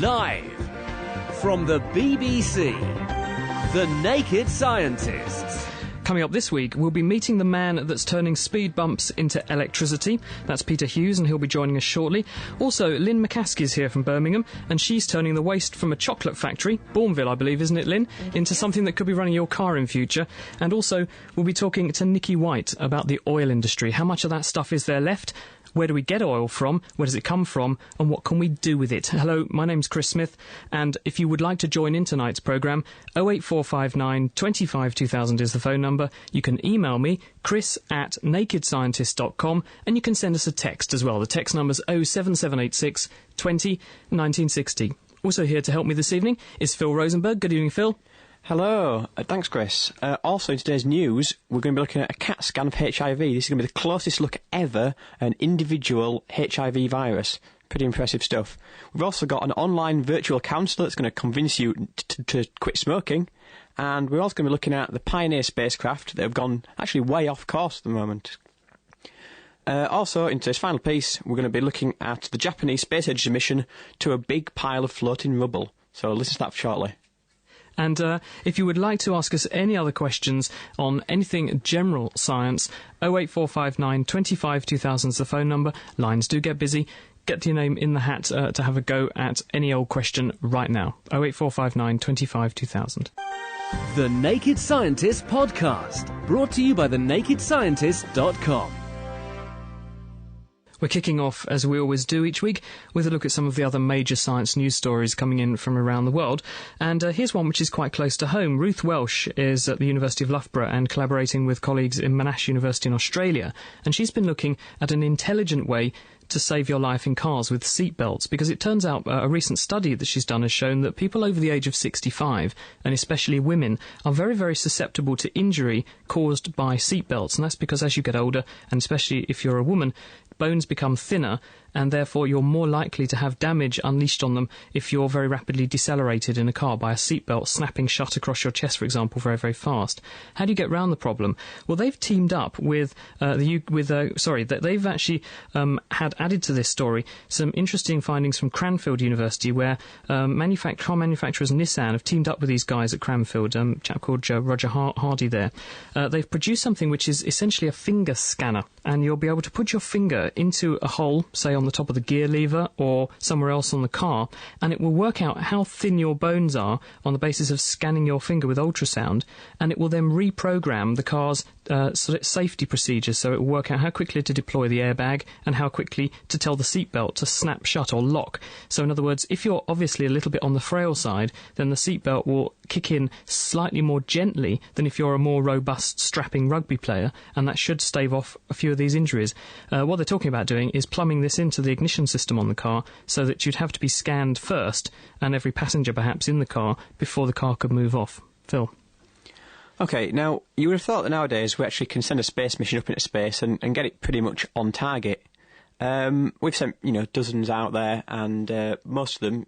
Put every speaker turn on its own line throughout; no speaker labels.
Live from the BBC, The Naked Scientists.
Coming up this week, we'll be meeting the man that's turning speed bumps into electricity. That's Peter Hughes, and he'll be joining us shortly. Also, Lynn McCaskey's here from Birmingham, and she's turning the waste from a chocolate factory, Bourneville, I believe, isn't it, Lynn, into something that could be running your car in future. And also, we'll be talking to Nikki White about the oil industry. How much of that stuff is there left? Where do we get oil from? Where does it come from? And what can we do with it? Hello, my name's Chris Smith, and if you would like to join in tonight's programme, 08459 25 2000 is the phone number. You can email me, chris@nakedscientist.com, and you can send us a text as well. The text number's 07786 20 1960. Also here to help me this evening is Phil Rosenberg. Good evening, Phil.
Hello, thanks Chris. Also in today's news, we're going to be looking at a CAT scan of HIV. This is going to be the closest look ever at an individual HIV virus. Pretty impressive stuff. We've also got an online virtual counsellor that's going to convince you to quit smoking. And we're also going to be looking at the Pioneer spacecraft that have gone actually way off course at the moment. Also, in today's final piece, we're going to be looking at the Japanese space agency mission to a big pile of floating rubble. So listen to that shortly.
And if you would like to ask us any other questions on anything general science, 08459 25 2000 is the phone number. Lines do get busy. Get your name in the hat to have a go at any old question right now. 08459 25 2000.
The Naked Scientist Podcast, brought to you by thenakedscientist.com.
We're kicking off, as we always do each week, with a look at some of the other major science news stories coming in from around the world. And here's one which is quite close to home. Ruth Welsh is at the University of Loughborough and collaborating with colleagues in Monash University in Australia. And she's been looking at an intelligent way to save your life in cars with seat belts, because it turns out a recent study that she's done has shown that people over the age of 65, and especially women, are very, very susceptible to injury caused by seat belts. And that's because as you get older, and especially if you're a woman, bones become thinner, and therefore you're more likely to have damage unleashed on them if you're very rapidly decelerated in a car by a seatbelt snapping shut across your chest, for example, very, very fast. How do you get round the problem? Well, they've teamed up with they've actually had added to this story some interesting findings from Cranfield University, where car manufacturers Nissan have teamed up with these guys at Cranfield, a chap called Roger Hardy there. They've produced something which is essentially a finger scanner, and you'll be able to put your finger into a hole, say on the top of the gear lever or somewhere else on the car, and it will work out how thin your bones are on the basis of scanning your finger with ultrasound, and it will then reprogram the car's safety procedures, so it will work out how quickly to deploy the airbag and how quickly to tell the seatbelt to snap shut or lock. So in other words, if you're obviously a little bit on the frail side, then the seatbelt will kick in slightly more gently than if you're a more robust, strapping rugby player, and that should stave off a few of these injuries. What they're talking about doing is plumbing this into the ignition system on the car so that you'd have to be scanned first, and every passenger perhaps in the car, before the car could move off. Phil?
OK, now, you would have thought that nowadays we actually can send a space mission up into space and get it pretty much on target. We've sent, dozens out there, and most of them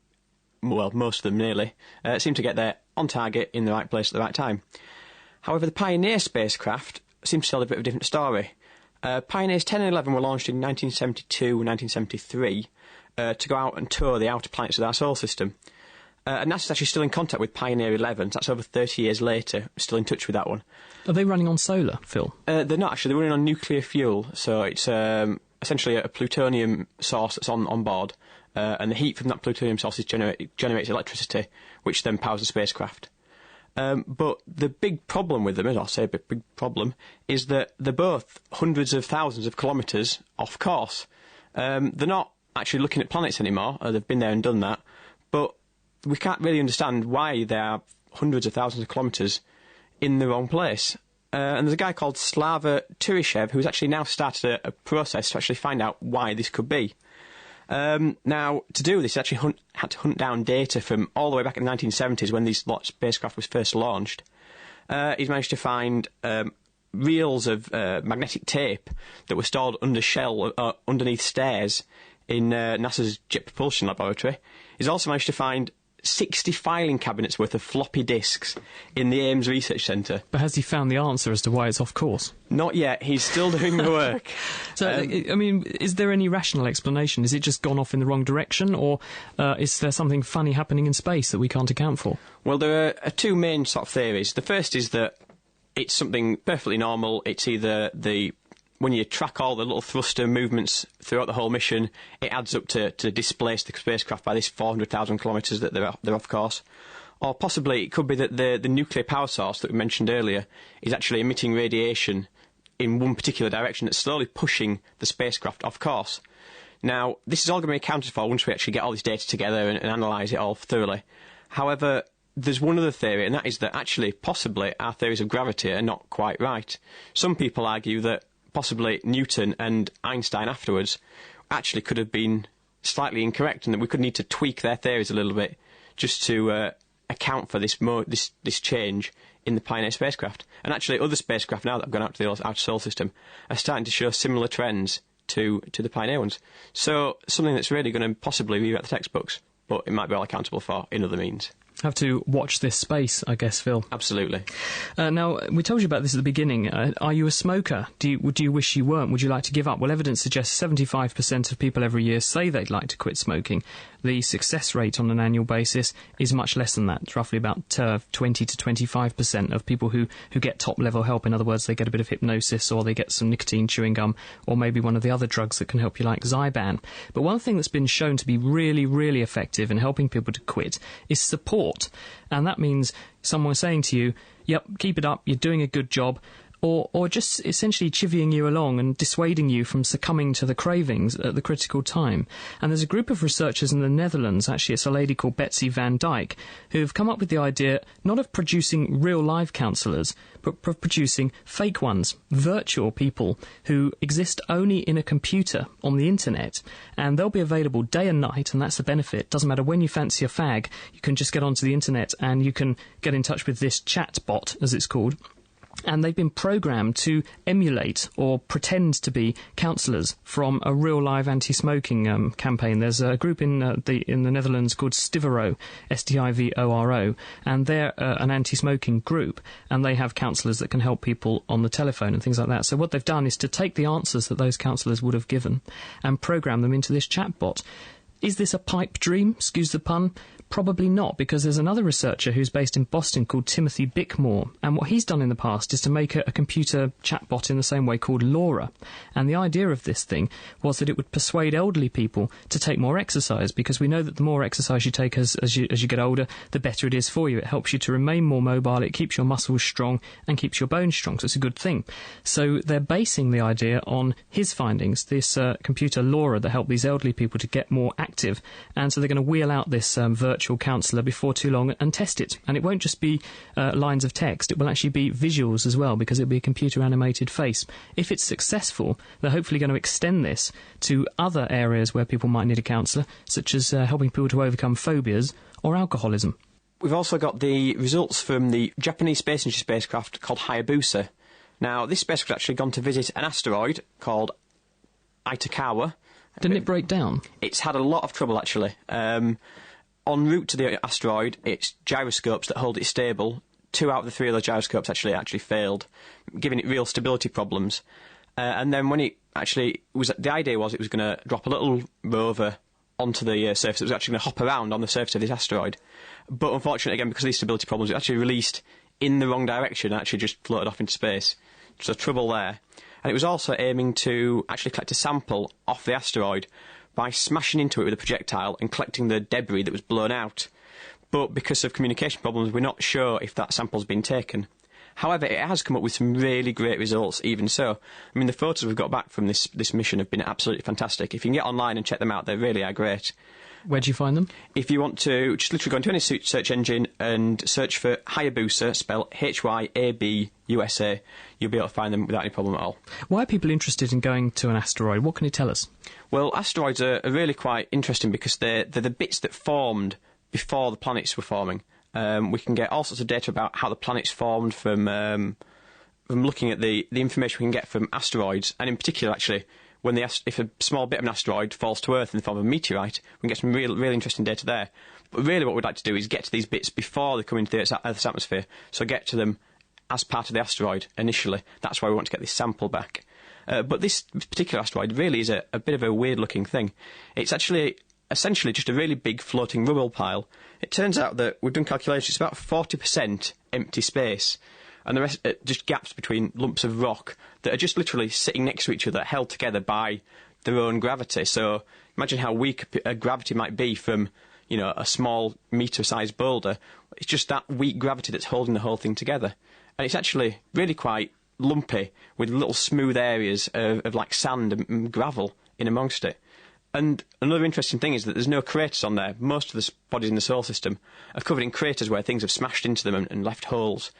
nearly, seem to get there on target in the right place at the right time. However, the Pioneer spacecraft seems to tell a bit of a different story. Pioneers 10 and 11 were launched in 1972 and 1973 to go out and tour the outer planets of our solar system. And NASA's actually still in contact with Pioneer 11, so that's over 30 years later, still in touch with that one.
Are they running on solar, Phil?
They're not actually, they're running on nuclear fuel, so it's essentially a plutonium source that's on board, and the heat from that plutonium source generates electricity, which then powers the spacecraft. But the big problem with them, as I say, big problem, is that they're both hundreds of thousands of kilometres off course. They're not actually looking at planets anymore, they've been there and done that, but we can't really understand why they are hundreds of thousands of kilometres in the wrong place. And there's a guy called Slava Turishev who's actually now started a process to actually find out why this could be. Now, to do this, he actually had to hunt down data from all the way back in the 1970s when these spacecraft was first launched. He's managed to find reels of magnetic tape that were stored underneath stairs in NASA's Jet Propulsion Laboratory. He's also managed to find 60 filing cabinets worth of floppy disks in the Ames Research Centre.
But has he found the answer as to why it's off course?
Not yet. He's still doing the work.
So, I mean, is there any rational explanation? Is it just gone off in the wrong direction, or is there something funny happening in space that we can't account for?
Well, there are two main sort of theories. The first is that it's something perfectly normal. It's either when you track all the little thruster movements throughout the whole mission, it adds up to displace the spacecraft by this 400,000 kilometres that they're off course. Or possibly it could be that the nuclear power source that we mentioned earlier is actually emitting radiation in one particular direction that's slowly pushing the spacecraft off course. Now, this is all going to be accounted for once we actually get all this data together and analyse it all thoroughly. However, there's one other theory, and that is that actually, possibly, our theories of gravity are not quite right. Some people argue that possibly Newton and Einstein afterwards actually could have been slightly incorrect, and that we could need to tweak their theories a little bit just to account for this change in the Pioneer spacecraft. And actually, other spacecraft now that have gone out to the outer solar system are starting to show similar trends to the Pioneer ones. So something that's really going to possibly rewrite the textbooks, but it might be all accountable for in other means.
Have to watch this space, I guess, Phil.
Absolutely.
Now, we told you about this at the beginning. Are you a smoker? Do you wish you weren't? Would you like to give up? Well, evidence suggests 75% of people every year say they'd like to quit smoking. The success rate on an annual basis is much less than that. It's roughly about 20 to 25% of people who get top-level help. In other words, they get a bit of hypnosis, or they get some nicotine chewing gum, or maybe one of the other drugs that can help you, like Zyban. But one thing that's been shown to be really, really effective in helping people to quit is support. And that means someone saying to you, yep, keep it up, you're doing a good job, or just essentially chivying you along and dissuading you from succumbing to the cravings at the critical time. And there's a group of researchers in the Netherlands, actually it's a lady called Betsy van Dijk, who have come up with the idea not of producing real live counsellors, but of producing fake ones, virtual people who exist only in a computer on the internet. And they'll be available day and night, and that's the benefit. Doesn't matter when you fancy a fag, you can just get onto the internet and you can get in touch with this chat bot, as it's called. And they've been programmed to emulate or pretend to be counsellors from a real-live anti-smoking campaign. There's a group in the Netherlands called Stivoro, Stivoro, and they're an anti-smoking group, and they have counsellors that can help people on the telephone and things like that. So what they've done is to take the answers that those counsellors would have given and program them into this chatbot. Is this a pipe dream? Excuse the pun. Probably not, because there's another researcher who's based in Boston called Timothy Bickmore, and what he's done in the past is to make a computer chatbot in the same way called Laura. And the idea of this thing was that it would persuade elderly people to take more exercise, because we know that the more exercise you take as you get older, the better it is for you. It helps you to remain more mobile, it keeps your muscles strong and keeps your bones strong, so it's a good thing. So they're basing the idea on his findings, this computer Laura that helped these elderly people to get more active, and so they're going to wheel out this virtual counsellor before too long and test it. And it won't just be lines of text, it will actually be visuals as well, because it'll be a computer animated face. If it's successful, they're hopefully going to extend this to other areas where people might need a counsellor, such as helping people to overcome phobias or alcoholism.
We've also got the results from the Japanese space industry spacecraft called Hayabusa. Now, this spacecraft actually gone to visit an asteroid called Itokawa.
Didn't it break down?
It's had a lot of trouble, actually. En route to the asteroid, it's gyroscopes that hold it stable. 2 out of the 3 of those gyroscopes actually failed, giving it real stability problems. And then when it actually was, the idea was it was going to drop a little rover onto the surface. It was actually going to hop around on the surface of this asteroid. But unfortunately, again, because of these stability problems, it actually released in the wrong direction and actually just floated off into space. So trouble there. And it was also aiming to actually collect a sample off the asteroid by smashing into it with a projectile and collecting the debris that was blown out. But because of communication problems, we're not sure if that sample's been taken. However, it has come up with some really great results, even so. I mean, the photos we've got back from this mission have been absolutely fantastic. If you can get online and check them out, they really are great.
Where do you find them?
If you want to, just literally go into any search engine and search for Hayabusa, spelled H-Y-A-B-U-S-A, you'll be able to find them without any problem at all.
Why are people interested in going to an asteroid? What can you tell us?
Well, asteroids are really quite interesting because they're the bits that formed before the planets were forming. We can get all sorts of data about how the planets formed from looking at the information we can get from asteroids, and in particular, actually, when if a small bit of an asteroid falls to Earth in the form of a meteorite, we can get some really interesting data there. But really what we'd like to do is get to these bits before they come into the Earth's atmosphere, so get to them as part of the asteroid initially. That's why we want to get this sample back. But this particular asteroid really is a bit of a weird-looking thing. It's actually essentially just a really big floating rubble pile. It turns out that we've done calculations, it's about 40% empty space, and the rest just gaps between lumps of rock that are just literally sitting next to each other, held together by their own gravity. So imagine how weak a gravity might be from, you know, a small metre-sized boulder. It's just that weak gravity that's holding the whole thing together. And it's actually really quite lumpy, with little smooth areas of like sand and gravel in amongst it. And another interesting thing is that there's no craters on there. Most of the bodies in the solar system are covered in craters where things have smashed into them and left holes.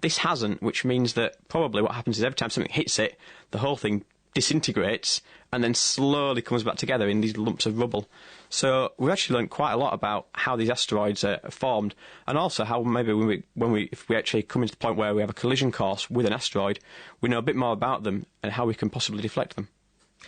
This hasn't, which means that probably what happens is every time something hits it, the whole thing disintegrates and then slowly comes back together in these lumps of rubble. So we've actually learned quite a lot about how these asteroids are formed, and also how maybe if we actually come into the point where we have a collision course with an asteroid, we know a bit more about them and how we can possibly deflect them.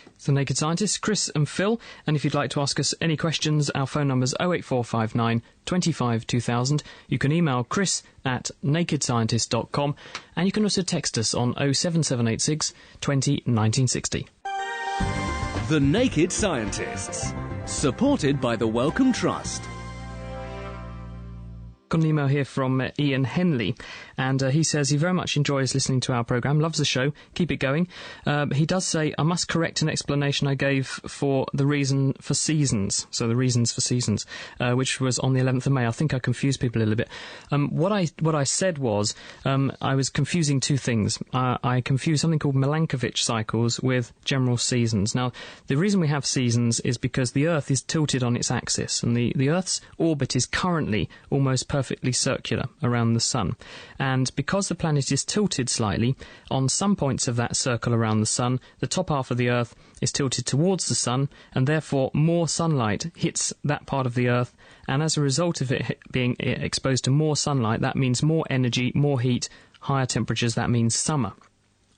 It's the Naked Scientists, Chris and Phil, and if you'd like to ask us any questions, our phone number's 08459 25 2000. You can email chris@nakedscientist.com, and you can also text us on 07786 20 1960.
The Naked Scientists, supported by the Wellcome Trust.
Got an email here from Ian Henley, and he says he very much enjoys listening to our programme, loves the show, keep it going. He does say, I must correct an explanation I gave for the reason for seasons, so the reasons for seasons, which was on the 11th of May. I think I confused people a little bit. What I said was, I was confusing two things. I confused something called Milankovitch cycles with general seasons. Now, the reason we have seasons is because the Earth is tilted on its axis, and the Earth's orbit is currently almost perfectly circular around the Sun. And because the planet is tilted slightly, on some points of that circle around the Sun, the top half of the Earth is tilted towards the Sun, and therefore more sunlight hits that part of the Earth, and as a result of it being exposed to more sunlight, that means more energy, more heat, higher temperatures, that means summer.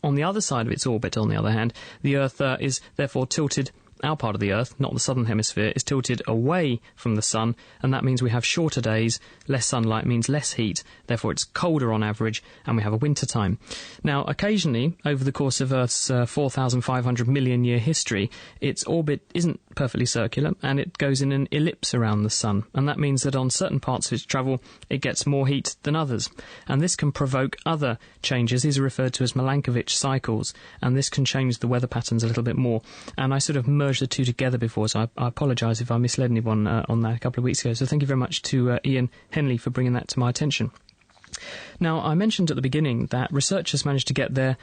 On the other side of its orbit, on the other hand, the Earth is therefore tilted. Our part of the Earth, not the southern hemisphere, is tilted away from the Sun, and that means we have shorter days, less sunlight means less heat, therefore it's colder on average, and we have a winter time. Now, occasionally, over the course of Earth's 4,500 million year history, its orbit isn't perfectly circular, and it goes in an ellipse around the Sun, and that means that on certain parts of its travel, it gets more heat than others. And this can provoke other changes. These are referred to as Milankovitch cycles, and this can change the weather patterns a little bit more. And I sort of merged the two together before, so I apologise if I misled anyone on that a couple of weeks ago. So thank you very much to Ian Henley for bringing that to my attention. Now, I mentioned at the beginning that researchers managed to get their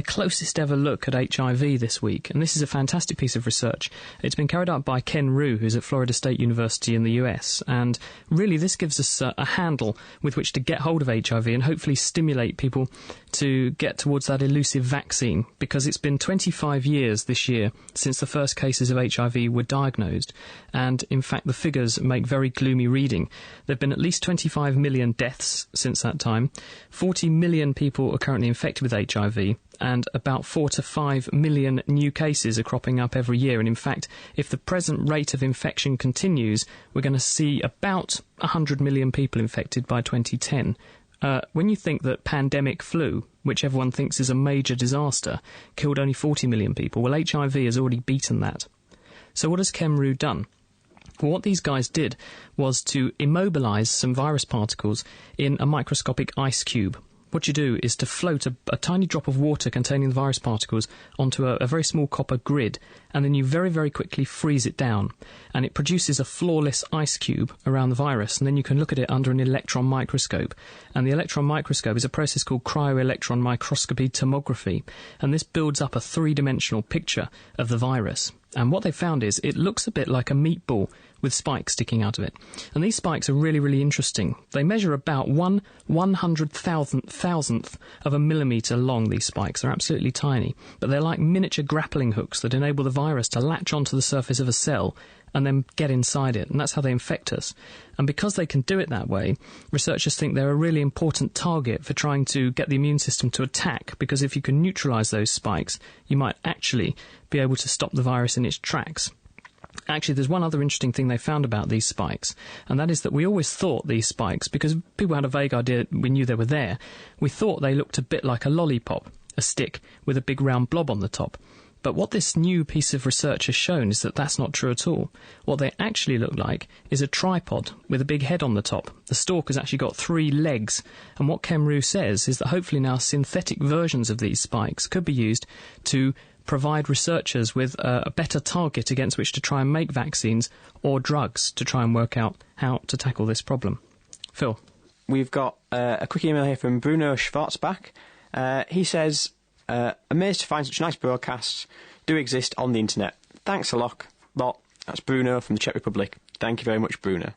closest ever look at HIV this week, and this is a fantastic piece of research. It's been carried out by Ken Rue, who's at Florida State University in the US, and really this gives us a handle with which to get hold of HIV and hopefully stimulate people to get towards that elusive vaccine, because it's been 25 years this year since the first cases of HIV were diagnosed, and in fact the figures make very gloomy reading. There have been at least 25 million deaths since that time, 40 million people are currently infected with HIV, and about 4 to 5 million new cases are cropping up every year. And in fact, if the present rate of infection continues, we're going to see about 100 million people infected by 2010. When you think that pandemic flu, which everyone thinks is a major disaster, killed only 40 million people, well, HIV has already beaten that. So what has Ken Rue done? Well, what these guys did was to immobilise some virus particles in a microscopic ice cube. What you do is to float a tiny drop of water containing the virus particles onto a very small copper grid, and then you very, very quickly freeze it down. And it produces a flawless ice cube around the virus, and then you can look at it under an electron microscope. And the electron microscope is a process called cryo-electron microscopy tomography, and this builds up a three-dimensional picture of the virus. And what they found is it looks a bit like a meatball with spikes sticking out of it. And these spikes are really, really interesting. They measure about 1/100,000th of a millimetre long, these spikes. They're absolutely tiny. But they're like miniature grappling hooks that enable the virus to latch onto the surface of a cell and then get inside it, and that's how they infect us. And because they can do it that way, researchers think they're a really important target for trying to get the immune system to attack, because if you can neutralise those spikes, you might actually be able to stop the virus in its tracks. Actually, there's one other interesting thing they found about these spikes, and that is that we always thought these spikes, because people had a vague idea, we knew they were there, we thought they looked a bit like a lollipop, a stick with a big round blob on the top. But what this new piece of research has shown is that that's not true at all. What they actually look like is a tripod with a big head on the top. The stalk has actually got 3 legs, and what Ken Rue says is that hopefully now synthetic versions of these spikes could be used to provide researchers with a better target against which to try and make vaccines or drugs to try and work out how to tackle this problem. Phil?
We've got a quick email here from Bruno Schwarzbach. He says, amazed to find such nice broadcasts do exist on the internet. Thanks a lot. That's Bruno from the Czech Republic. Thank you very much, Bruno.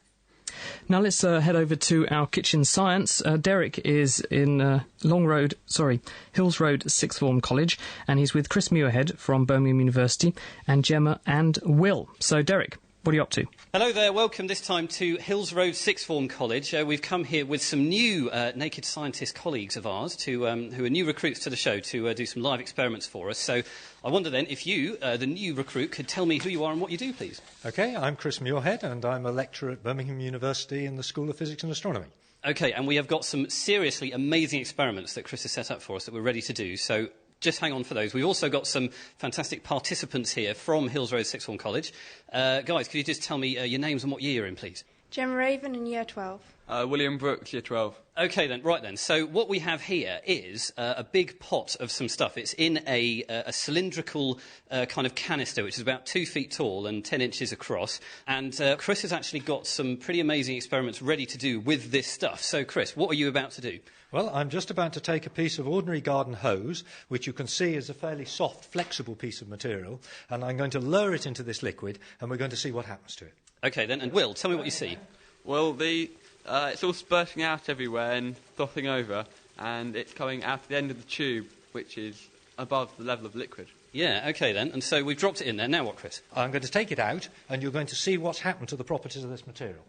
Now let's head over to our kitchen science. Derek is in Hills Road Sixth Form College, and he's with Chris Muirhead from Birmingham University, and Gemma and Will. So, Derek, what are you up to?
Hello there, welcome this time to Hills Road Sixth Form College. We've come here with some new Naked Scientist colleagues of ours who are new recruits to the show to do some live experiments for us. So I wonder then if you, the new recruit, could tell me who you are and what you do, please.
OK, I'm Chris Muirhead and I'm a lecturer at Birmingham University in the School of Physics and Astronomy. OK,
and we have got some seriously amazing experiments that Chris has set up for us that we're ready to do. So just hang on for those. We've also got some fantastic participants here from Hills Road Sixth Form College. Guys, could you just tell me your names and what year you're in, please?
Gemma Raven in Year 12.
William Brooks, Year 12.
OK then, right then. So what we have here is a big pot of some stuff. It's in a cylindrical kind of canister, which is about 2 feet tall and 10 inches across. And Chris has actually got some pretty amazing experiments ready to do with this stuff. So, Chris, what are you about to do?
Well, I'm just about to take a piece of ordinary garden hose, which you can see is a fairly soft, flexible piece of material, and I'm going to lower it into this liquid, and we're going to see what happens to it.
OK then, and Will, tell me what you see.
Well, it's all spurting out everywhere and frothing over, and it's coming out the end of the tube, which is above the level of liquid.
Yeah, OK then, and so we've dropped it in there. Now what, Chris?
I'm going to take it out, and you're going to see what's happened to the properties of this material.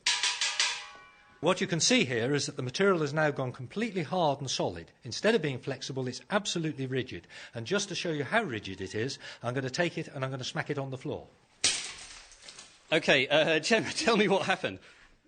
What you can see here is that the material has now gone completely hard and solid. Instead of being flexible, it's absolutely rigid. And just to show you how rigid it is, I'm going to take it and I'm going to smack it on the floor.
OK, Gemma, tell me what happened.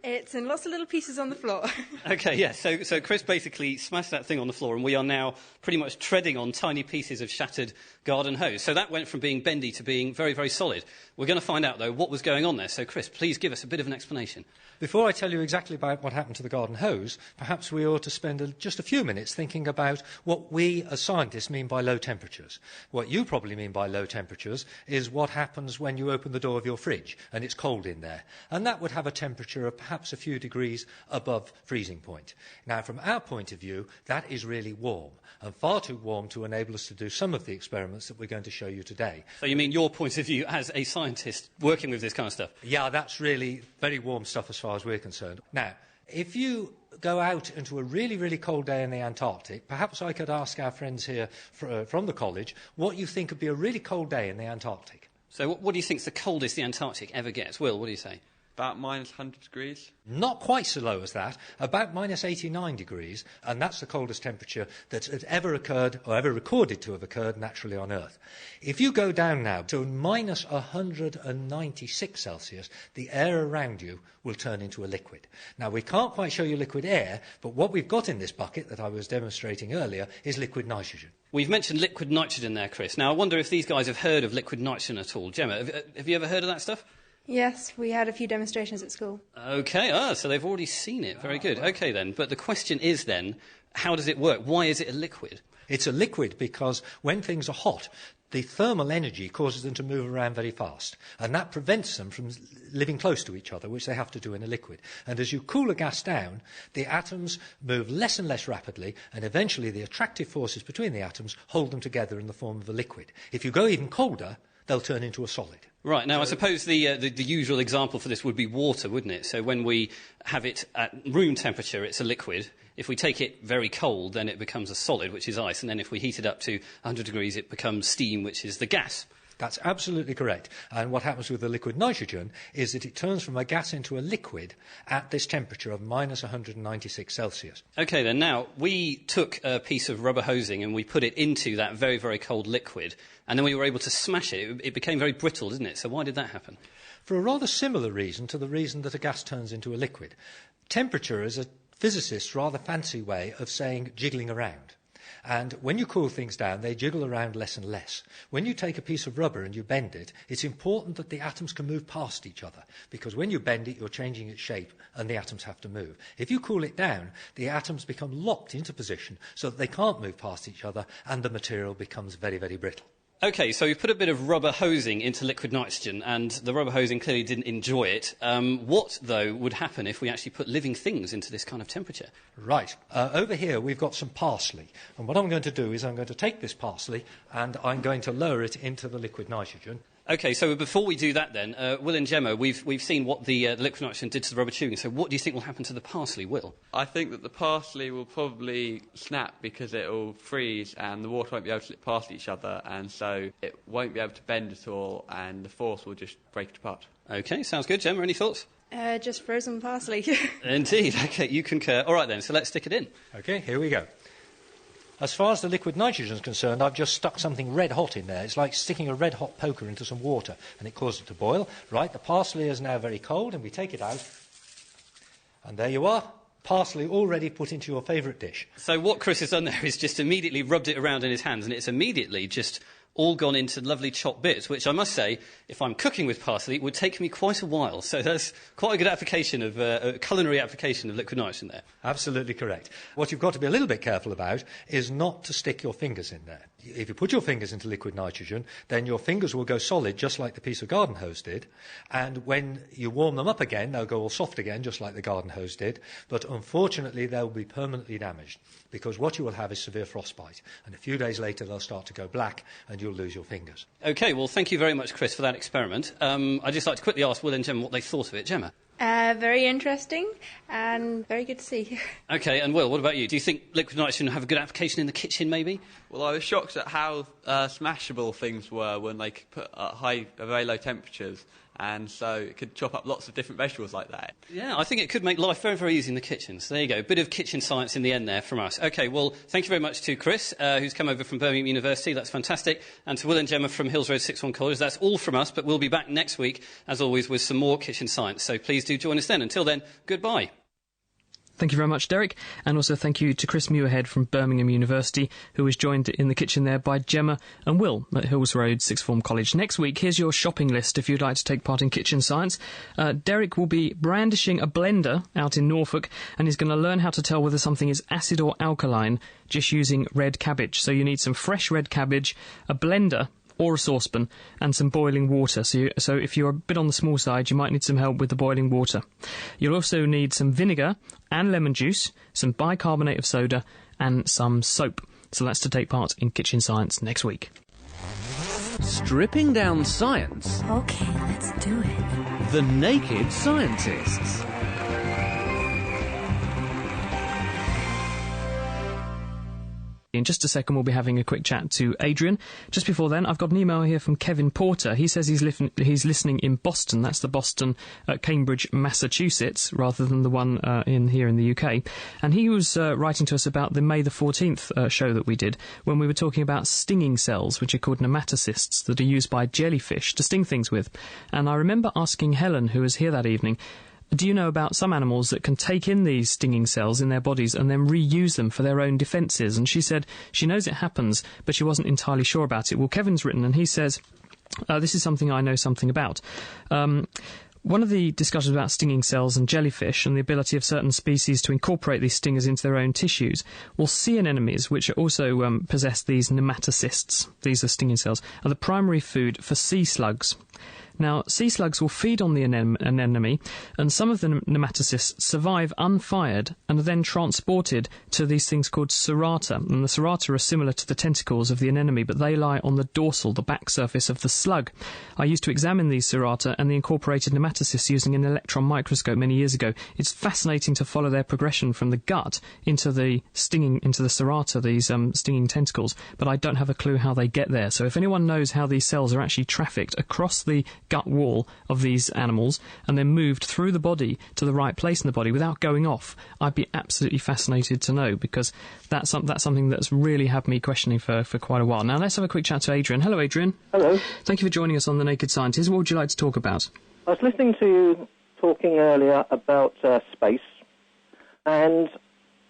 It's in lots of little pieces on the floor.
OK, yeah, so Chris basically smashed that thing on the floor, and we are now pretty much treading on tiny pieces of shattered garden hose. So that went from being bendy to being very, very solid. We're going to find out, though, what was going on there. So, Chris, please give us a bit of an explanation.
Before I tell you exactly about what happened to the garden hose, perhaps we ought to spend just a few minutes thinking about what we as scientists mean by low temperatures. What you probably mean by low temperatures is what happens when you open the door of your fridge and it's cold in there. And that would have a temperature of perhaps a few degrees above freezing point. Now, from our point of view, that is really warm, and far too warm to enable us to do some of the experiments that we're going to show you today.
So you mean your point of view as a scientist working with this kind of stuff?
Yeah, that's really very warm stuff as far as we're concerned. Now, if you go out into a really, really cold day in the Antarctic, perhaps I could ask our friends here from the college what you think would be a really cold day in the Antarctic.
So what do you think is the coldest the Antarctic ever gets? Will, what do you say?
About minus 100 degrees.
Not quite so low as that, about minus 89 degrees, and that's the coldest temperature that had ever occurred or ever recorded to have occurred naturally on Earth. If you go down now to minus 196 Celsius, the air around you will turn into a liquid. Now, we can't quite show you liquid air, but what we've got in this bucket that I was demonstrating earlier is liquid nitrogen.
We've mentioned liquid nitrogen there, Chris. Now, I wonder if these guys have heard of liquid nitrogen at all. Gemma, have you ever heard of that stuff?
Yes, we had a few demonstrations at school.
OK, so they've already seen it. Very good. OK, then. But the question is then, how does it work? Why is it a liquid?
It's a liquid because when things are hot, the thermal energy causes them to move around very fast, and that prevents them from living close to each other, which they have to do in a liquid. And as you cool a gas down, the atoms move less and less rapidly, and eventually the attractive forces between the atoms hold them together in the form of a liquid. If you go even colder, they'll turn into a solid.
Right. Now, I suppose the usual example for this would be water, wouldn't it? So when we have it at room temperature, it's a liquid. If we take it very cold, then it becomes a solid, which is ice. And then if we heat it up to 100 degrees, it becomes steam, which is the gas.
That's absolutely correct. And what happens with the liquid nitrogen is that it turns from a gas into a liquid at this temperature of minus 196 Celsius.
OK, then now, we took a piece of rubber hosing and we put it into that very, very cold liquid, and then we were able to smash it. It became very brittle, didn't it? So why did that happen?
For a rather similar reason to the reason that a gas turns into a liquid. Temperature is a physicist's rather fancy way of saying jiggling around. And when you cool things down, they jiggle around less and less. When you take a piece of rubber and you bend it, it's important that the atoms can move past each other, because when you bend it, you're changing its shape and the atoms have to move. If you cool it down, the atoms become locked into position so that they can't move past each other and the material becomes very, very brittle.
OK, so we've put a bit of rubber hosing into liquid nitrogen, and the rubber hosing clearly didn't enjoy it. What, though, would happen if we actually put living things into this kind of temperature?
Right. Over here, we've got some parsley. And what I'm going to do is I'm going to take this parsley and I'm going to lower it into the liquid nitrogen.
OK, so before we do that then, Will and Gemma, we've seen what the liquid nitrogen did to the rubber tubing, so what do you think will happen to the parsley, Will?
I think that the parsley will probably snap because it will freeze and the water won't be able to slip past each other, and so it won't be able to bend at all and the force will just break it apart.
OK, sounds good. Gemma, any thoughts?
Just frozen parsley.
Indeed. OK, you concur. All right then, so let's stick it in.
OK, here we go. As far as the liquid nitrogen is concerned, I've just stuck something red hot in there. It's like sticking a red hot poker into some water, and it causes it to boil. Right, the parsley is now very cold, and we take it out. And there you are, parsley already put into your favourite dish.
So what Chris has done there is just immediately rubbed it around in his hands, and it's immediately just all gone into lovely chopped bits, which I must say, if I'm cooking with parsley, would take me quite a while. So that's quite a good application of a culinary application of liquid nitrogen there.
Absolutely correct. What you've got to be a little bit careful about is not to stick your fingers in there. If you put your fingers into liquid nitrogen, then your fingers will go solid, just like the piece of garden hose did. And when you warm them up again, they'll go all soft again, just like the garden hose did. But unfortunately, they'll be permanently damaged, because what you will have is severe frostbite. And a few days later, they'll start to go black, and you'll lose your fingers.
OK, well, thank you very much, Chris, for that experiment. I'd just like to quickly ask Will and Gemma what they thought of it. Gemma?
Very interesting and very good to see.
OK, and Will, what about you? Do you think liquid nitrogen have a good application in the kitchen, maybe?
Well, I was shocked at how smashable things were when they could put at very low temperatures, and so it could chop up lots of different vegetables like that.
Yeah, I think it could make life very, very easy in the kitchen. So there you go, a bit of kitchen science in the end there from us. OK, well, thank you very much to Chris, who's come over from Birmingham University. That's fantastic. And to Will and Gemma from Hills Road Sixth Form College. That's all from us, but we'll be back next week, as always, with some more kitchen science. So please do join us then. Until then, goodbye.
Thank you very much, Derek, and also thank you to Chris Muirhead from Birmingham University, who was joined in the kitchen there by Gemma and Will at Hills Road Sixth Form College. Next week, here's your shopping list if you'd like to take part in kitchen science. Derek will be brandishing a blender out in Norfolk, and he's going to learn how to tell whether something is acid or alkaline just using red cabbage. So you need some fresh red cabbage, a blender or a saucepan, and some boiling water. So if you're a bit on the small side, you might need some help with the boiling water. You'll also need some vinegar and lemon juice, some bicarbonate of soda, and some soap. So that's to take part in Kitchen Science next week.
Stripping down science.
Okay, let's do it.
The Naked Scientists.
In just a second, we'll be having a quick chat to Adrian. Just before then, I've got an email here from Kevin Porter. He says he's listening in Boston. That's the Boston at Cambridge, Massachusetts, rather than the one here in the UK. And he was writing to us about the May the 14th show that we did, when we were talking about stinging cells, which are called nematocysts, that are used by jellyfish to sting things with. And I remember asking Helen, who was here that evening, do you know about some animals that can take in these stinging cells in their bodies and then reuse them for their own defences? And she said she knows it happens, but she wasn't entirely sure about it. Well, Kevin's written, and he says, this is something I know something about. One of the discussions about stinging cells and jellyfish and the ability of certain species to incorporate these stingers into their own tissues. Well, sea anemones, which also possess these nematocysts, these are stinging cells, are the primary food for sea slugs. Now, sea slugs will feed on the anemone, and some of the nematocysts survive unfired and are then transported to these things called serrata. And the serrata are similar to the tentacles of the anemone, but they lie on the dorsal, the back surface of the slug. I used to examine these serrata and the incorporated nematocysts using an electron microscope many years ago. It's fascinating to follow their progression from the gut into the serrata, these stinging tentacles, but I don't have a clue how they get there. So if anyone knows how these cells are actually trafficked across the gut wall of these animals and then moved through the body to the right place in the body without going off, I'd be absolutely fascinated to know, because that's something that's really had me questioning for quite a while. Now let's have a quick chat to Adrian. Hello, Adrian.
Hello.
Thank you for joining us on The Naked Scientist. What would you like to talk about?
I was listening to you talking earlier about space, and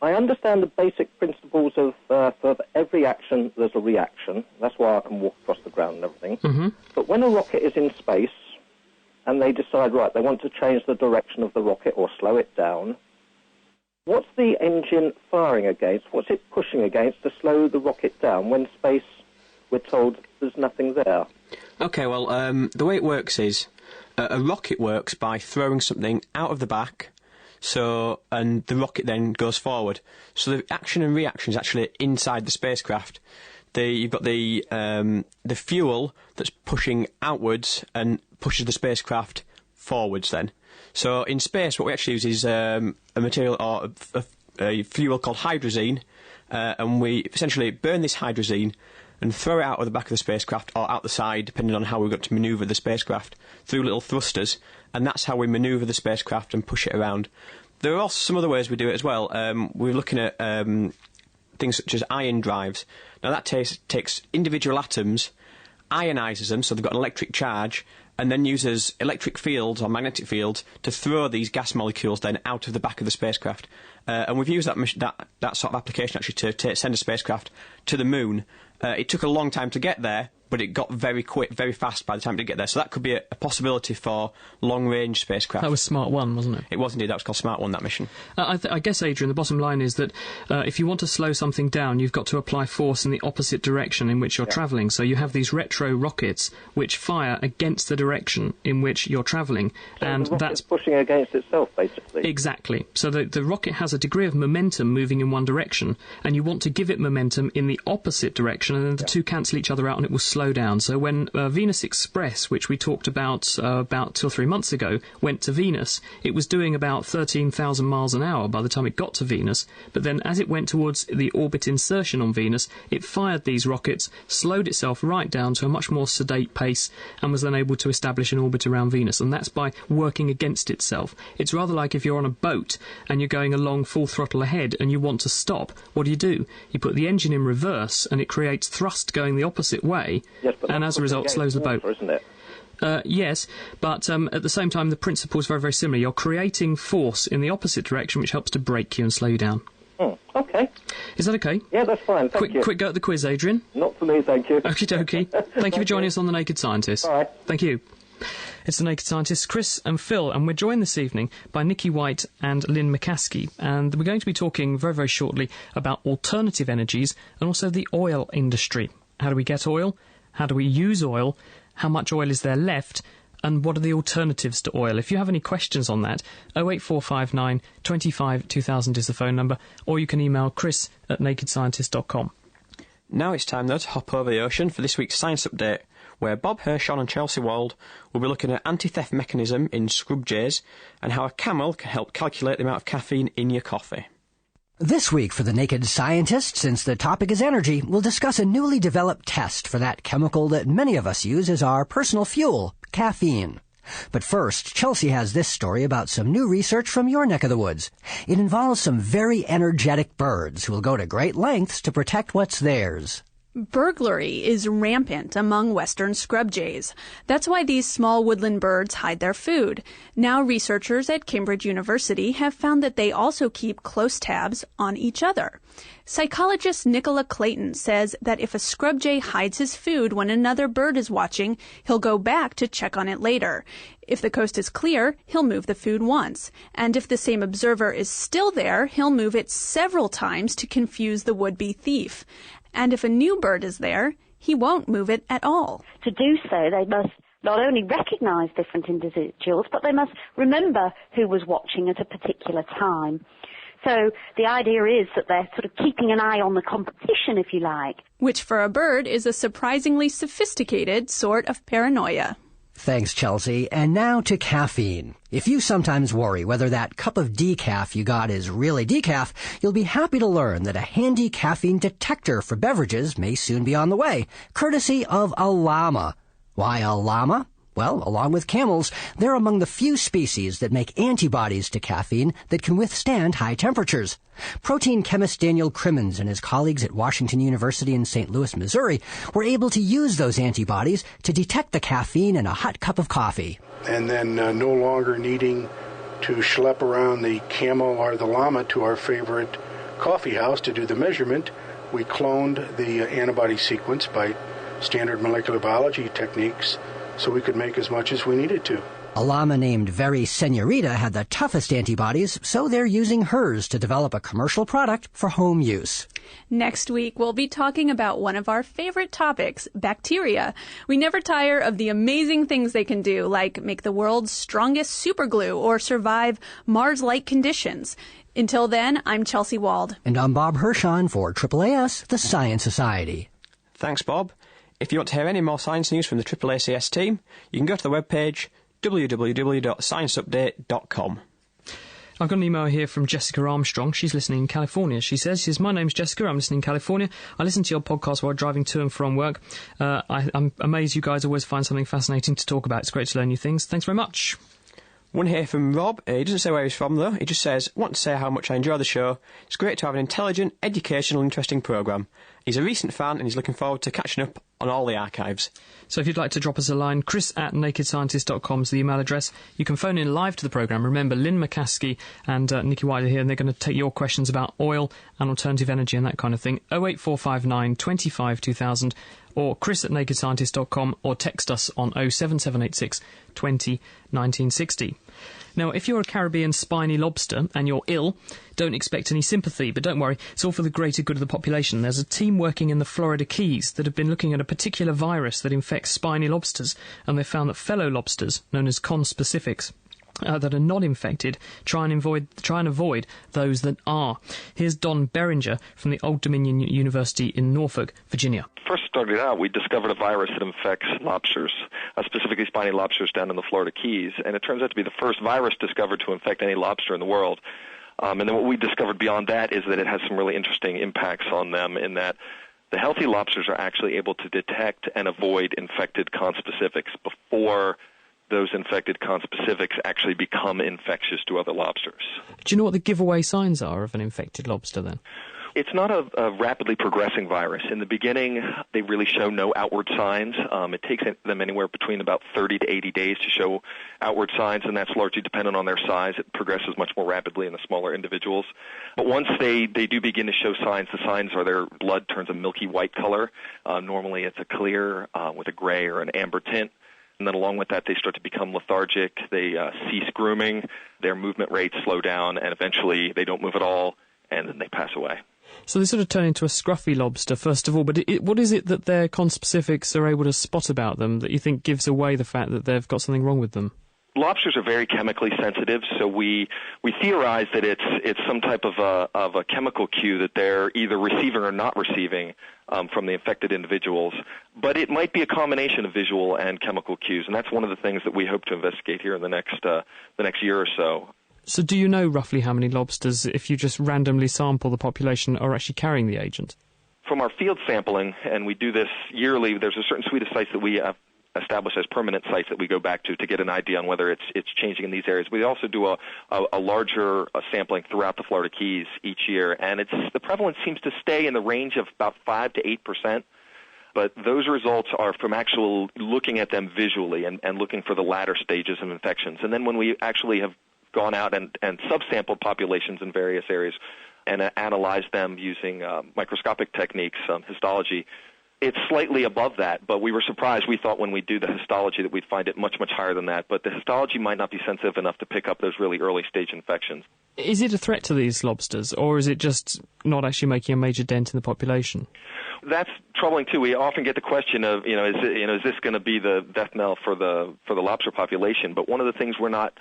I understand the basic principles of for every action there's a reaction. That's why I can walk across the ground and everything.
Mm-hmm.
But when a rocket is in space and they decide, right, they want to change the direction of the rocket or slow it down, what's the engine firing against? What's it pushing against to slow the rocket down when space, we're told, there's nothing there?
Okay, well, the way it works is a rocket works by throwing something out of the back, and the rocket then goes forward. So the action and reaction is actually inside the spacecraft. You've got the fuel that's pushing outwards and pushes the spacecraft forwards then. So in space, what we actually use is a material or a fuel called hydrazine, and we essentially burn this hydrazine and throw it out of the back of the spacecraft or out the side, depending on how we've got to manoeuvre the spacecraft, through little thrusters, and that's how we manoeuvre the spacecraft and push it around. There are also some other ways we do it as well. We're looking at things such as ion drives. Now that takes individual atoms, ionises them, so they've got an electric charge, and then uses electric fields or magnetic fields to throw these gas molecules then out of the back of the spacecraft. And we've used that sort of application actually to send a spacecraft to the moon. It took a long time to get there, but it got very quick, very fast by the time it did get there. So that could be a possibility for long-range spacecraft.
That was Smart 1, wasn't it?
It was indeed. That was called Smart 1, that mission.
I guess, Adrian, the bottom line is that if you want to slow something down, you've got to apply force in the opposite direction in which you're travelling. So you have these retro rockets which fire against the direction in which you're travelling.
So
and
that's pushing against itself, basically.
Exactly. So the rocket has a degree of momentum moving in one direction, and you want to give it momentum in the opposite direction, and then the two cancel each other out and it will slow down. So when Venus Express, which we talked about 2 or 3 months ago, went to Venus, it was doing about 13,000 miles an hour by the time it got to Venus, but then as it went towards the orbit insertion on Venus, it fired these rockets, slowed itself right down to a much more sedate pace, and was then able to establish an orbit around Venus, and that's by working against itself. It's rather like if you're on a boat and you're going along full throttle ahead and you want to stop. What do? You put the engine in reverse and it creates thrust going the opposite way, and as a result slows the boat.
Isn't it?
Yes, but at the same time the principle is very, very similar. You're creating force in the opposite direction which helps to brake you and slow you down.
Okay.
Is that okay?
Yeah, that's fine, thank you.
Quick go at the quiz, Adrian.
Not for me, thank you.
Okie dokie. Thank you for joining us on The Naked Scientist.
Bye.
Thank you. It's The Naked Scientists, Chris and Phil, and we're joined this evening by Nikki White and Lynn McCaskey, and we're going to be talking very, very shortly about alternative energies and also the oil industry. How do we get oil? How do we use oil? How much oil is there left? And what are the alternatives to oil? If you have any questions on that, 08459 25 2000 is the phone number, or you can email chris@nakedscientist.com.
Now it's time, though, to hop over the ocean for this week's Science Update, where Bob Hershon and Chelsea Wald will be looking at anti-theft mechanism in scrub jays and how a camel can help calculate the amount of caffeine in your coffee.
This week for The Naked Scientist, since the topic is energy, we'll discuss a newly developed test for that chemical that many of us use as our personal fuel, caffeine. But first, Chelsea has this story about some new research from your neck of the woods. It involves some very energetic birds who will go to great lengths to protect what's theirs.
Burglary is rampant among western scrub jays. That's why these small woodland birds hide their food. Now researchers at Cambridge University have found that they also keep close tabs on each other. Psychologist Nicola Clayton says that if a scrub jay hides his food when another bird is watching, he'll go back to check on it later. If the coast is clear, he'll move the food once. And if the same observer is still there, he'll move it several times to confuse the would-be thief. And if a new bird is there, he won't move it at all.
To do so, they must not only recognise different individuals, but they must remember who was watching at a particular time. So the idea is that they're sort of keeping an eye on the competition, if you like.
Which for a bird is a surprisingly sophisticated sort of paranoia.
Thanks, Chelsea. And now to caffeine. If you sometimes worry whether that cup of decaf you got is really decaf, you'll be happy to learn that a handy caffeine detector for beverages may soon be on the way, courtesy of a llama. Why a llama? Well, along with camels, they're among the few species that make antibodies to caffeine that can withstand high temperatures. Protein chemist Daniel Crimmins and his colleagues at Washington University in St. Louis, Missouri, were able to use those antibodies to detect the caffeine in a hot cup of coffee.
And then no longer needing to schlep around the camel or the llama to our favorite coffee house to do the measurement, we cloned the antibody sequence by standard molecular biology techniques, so we could make as much as we needed to.
A llama named Very Senorita had the toughest antibodies, so they're using hers to develop a commercial product for home use.
Next week, we'll be talking about one of our favorite topics, bacteria. We never tire of the amazing things they can do, like make the world's strongest superglue or survive Mars-like conditions. Until then, I'm Chelsea Wald.
And I'm Bob Hirschon for AAAS, the Science Society.
Thanks, Bob. If you want to hear any more science news from the AAACS team, you can go to the webpage www.scienceupdate.com.
I've got an email here from Jessica Armstrong. She's listening in California. She says, my name's Jessica. I'm listening in California. I listen to your podcast while driving to and from work. I'm amazed you guys always find something fascinating to talk about. It's great to learn new things. Thanks very much.
One here from Rob. He doesn't say where he's from, though. He just says, want to say how much I enjoy the show. It's great to have an intelligent, educational, interesting programme. He's a recent fan and he's looking forward to catching up on all the archives.
So if you'd like to drop us a line, chris@nakedscientist.com is the email address. You can phone in live to the programme. Remember, Lynn McCaskey and Nikki White are here, and they're going to take your questions about oil and alternative energy and that kind of thing. 08459 25 2000 or chris@nakedscientist.com, or text us on 07786 20 1960. Now, if you're a Caribbean spiny lobster and you're ill, don't expect any sympathy, but don't worry, it's all for the greater good of the population. There's a team working in the Florida Keys that have been looking at a particular virus that infects spiny lobsters, and they've found that fellow lobsters, known as conspecifics, that are not infected, try and avoid those that are. Here's Don Beringer from the Old Dominion University in Norfolk, Virginia.
First started out, we discovered a virus that infects lobsters, specifically spiny lobsters down in the Florida Keys, and it turns out to be the first virus discovered to infect any lobster in the world. And then what we discovered beyond that is that it has some really interesting impacts on them, in that the healthy lobsters are actually able to detect and avoid infected conspecifics before those infected conspecifics actually become infectious to other lobsters.
Do you know what the giveaway signs are of an infected lobster, then?
It's not a rapidly progressing virus. In the beginning, they really show no outward signs. It takes them anywhere between about 30 to 80 days to show outward signs, and that's largely dependent on their size. It progresses much more rapidly in the smaller individuals. But once they do begin to show signs, the signs are their blood turns a milky white color. Normally it's a clear with a gray or an amber tint. And then along with that, they start to become lethargic. They cease grooming. Their movement rates slow down, and eventually they don't move at all, and then they pass away.
So they sort of turn into a scruffy lobster, first of all, but what is it that their conspecifics are able to spot about them that you think gives away the fact that they've got something wrong with them?
Lobsters are very chemically sensitive, so we theorize that it's some type of a chemical cue that they're either receiving or not receiving from the infected individuals. But it might be a combination of visual and chemical cues, and that's one of the things that we hope to investigate here in the next year or so.
So do you know roughly how many lobsters, if you just randomly sample the population, are actually carrying the agent?
From our field sampling, and we do this yearly, there's a certain suite of sites that we establish as permanent sites that we go back to get an idea on whether it's changing in these areas. We also do a larger sampling throughout the Florida Keys each year, and the prevalence seems to stay in the range of about 5 to 8%. But those results are from actual looking at them visually and looking for the latter stages of infections. And then when we actually have gone out and subsampled populations in various areas and analyzed them using microscopic techniques, histology, it's slightly above that, but we were surprised. We thought when we do the histology that we'd find it much, much higher than that, but the histology might not be sensitive enough to pick up those really early-stage infections.
Is it a threat to these lobsters, or is it just not actually making a major dent in the population?
that's troubling too. We often get the question of, is this going to be the death knell for the lobster population? But one of the things we're not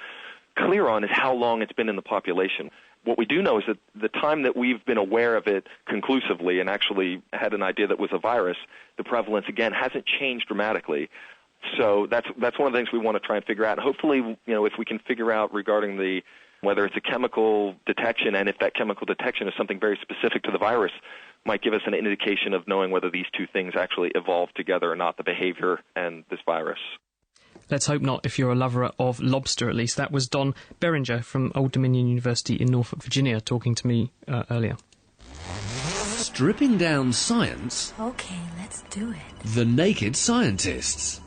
clear on is how long it's been in the population. What we do know is that the time that we've been aware of it conclusively and actually had an idea that it was a virus, the prevalence, again, hasn't changed dramatically. So that's one of the things we want to try and figure out. And hopefully, if we can figure out regarding whether it's a chemical detection, and if that chemical detection is something very specific to the virus, might give us an indication of knowing whether these two things actually evolve together or not, the behavior and this virus.
Let's hope not, if you're a lover of lobster, at least. That was Don Beringer from Old Dominion University in Norfolk, Virginia, talking to me earlier.
Stripping down science.
Okay, let's do it.
The Naked Scientists.